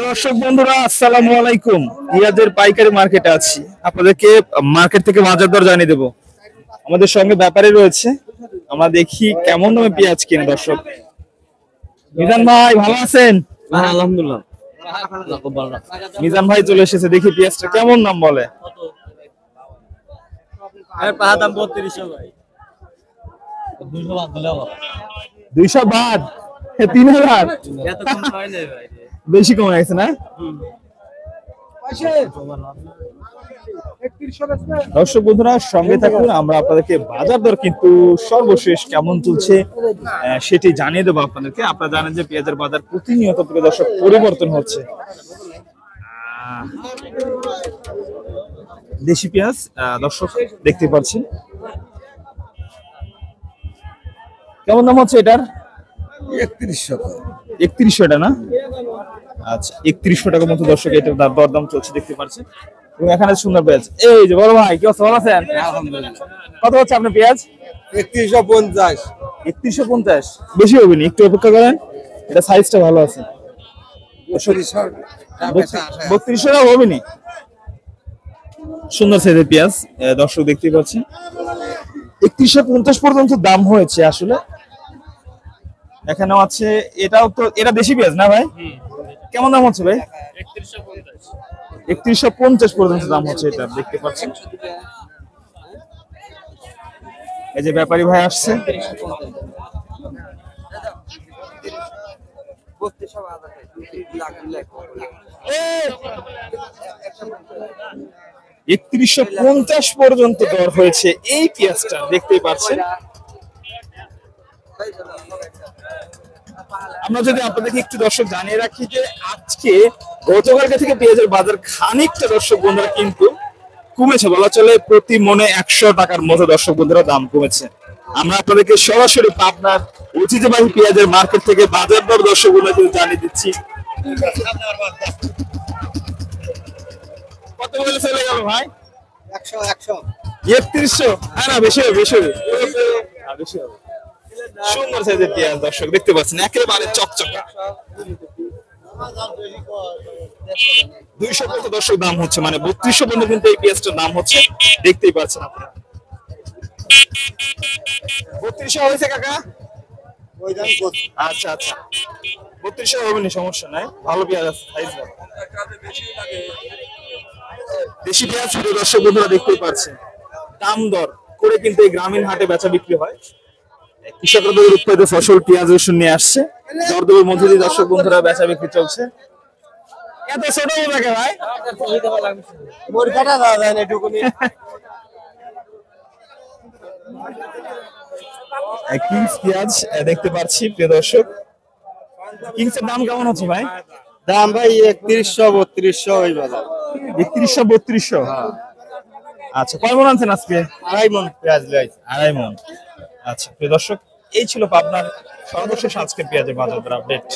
দর্শক বন্ধুরা আসসালামু আলাইকুম। পেঁয়াজের পাইকারি মার্কেটে আছি, আপনাদেরকে মার্কেট থেকে বাজার দর জানিয়ে দেবো। আমাদের সঙ্গে ব্যাপারী রয়েছে, আমরা দেখি কেমন দামে পেঁয়াজ কিনে। দর্শক মিজান ভাই ভালো আছেন? আলহামদুলিল্লাহ। মিজান ভাই চলে এসেছে, দেখি পেঁয়াজটা কেমন দাম বলে। দাম 3200 ভাই। 200 বাদ 3000 এত কম হয় না ভাই। বেশি কমে গেছে না? দর্শক বন্ধুরা সঙ্গে থাকুন, আমরা আপনাদেরকে বাজার দর কিন্তু সর্বশেষ কেমন চলছে সেটি জানিয়ে দেবো আপনাদেরকে। আপনারা জানেন যে পেঁয়াজের বাজার প্রতিনিয়ত প্রিয় দর্শক পরিবর্তন হচ্ছে। দেশি পেঁয়াজ দর্শক দেখতে পাচ্ছেন কেমন দাম হচ্ছে এটার? 3100 এটা না? আচ্ছা 3100 টাকার মতো দর্শক এটার দরদাম চলছে দেখতে পাচ্ছেন। এবং এখানে সুন্দর পেঁয়াজ, এই যে বড় ভাই কি অবস্থা, ভালো আছেন? কত হচ্ছে আপনার পেঁয়াজ? 3150। 3150 বেশি হবে না, একটু অপেক্ষা করেন, এটা সাইজটা ভালো আছে। 3200 টাকা হবে না, সুন্দর সাইজের পেঁয়াজ দর্শক দেখতে পাচ্ছেন। 3150 পর্যন্ত দাম হয়েছে আসলে। এখানেও আছে, এটাও তো, এটা দেশি পেঁয়াজ না ভাই? কেমন দাম হচ্ছে ভাই? 3150 পর্যন্ত দাম হচ্ছে এটা দেখতে পাচ্ছেন। এই যে ব্যাপারী ভাই আসছে, 3150 পর্যন্ত দর হয়েছে এই পেঁয়াজটা দেখতেই পাচ্ছেন। আমরা যদি আপনাদেরকে একটু দর্শক জানিয়ে রাখি যে আজকে গতকালকে থেকে পেঁয়াজের বাজার খানিকটা দর্শক বন্ধুরা কিন্তু কমেছে, বলা চলে প্রতি মনে 100 টাকার মতো দর্শক বন্ধুরা দাম কমেছে। আমরা আপনাদেরকে সরাসরি পাবনার ঐতিহ্যবাহী পেঁয়াজের মার্কেট থেকে বাজার দর দর্শক বন্ধুরা কিন্তু জানিয়ে দিচ্ছি। কত বলে চলে গেল ভাই? 3100? হ্যাঁ না, বেশি হবে, বেশি হবে, বেশি হবে। সুন্দর সাইজের পেঁয়াজ দর্শক দেখতে পাচ্ছেন, একেবারে চকচকা। 200 পর্যন্ত দর্শক দাম হচ্ছে, মানে 3200 পর্যন্ত কিন্তু এই পেঁয়াজটার দাম হচ্ছে দেখতেই পাচ্ছেন আপনারা। 3200 হয়েছে কাকা? আচ্ছা আচ্ছা 3200 হবে না, সমস্যা নাই, ভালো পেঁয়াজ আছে, সাইজ ভালো। দেশি পেঁয়াজ দর্শক বন্ধুরা দেখতেই পাচ্ছেন, দাম দর করে কিন্তু এই গ্রামীণ হাটে বেচা বিক্রি হয়। কৃষকরা উৎপাদিত ফসল পেঁয়াজ রসুন নিয়ে আসছে, দরদামের মধ্যে দিয়ে দর্শক বন্ধুরা বেচা বিক্রি চলছে। এত ছোট থাকে ভাই, কিংস পেঁয়াজ দেখতে পাচ্ছি প্রিয় দর্শক। কিংসের দাম কেমন হচ্ছে ভাই? দাম ভাই 3100 3200 ওই বাজার। 3100 3200? আচ্ছা কয় মন আনছেন আজকে? 2.5 মণ পেঁয়াজ লাইছে। 2.5 মণ। আচ্ছা প্রিয় দর্শক, এই ছিল পাবনার সর্বশেষ আজকের পেঁয়াজের বাজার দর আপডেট।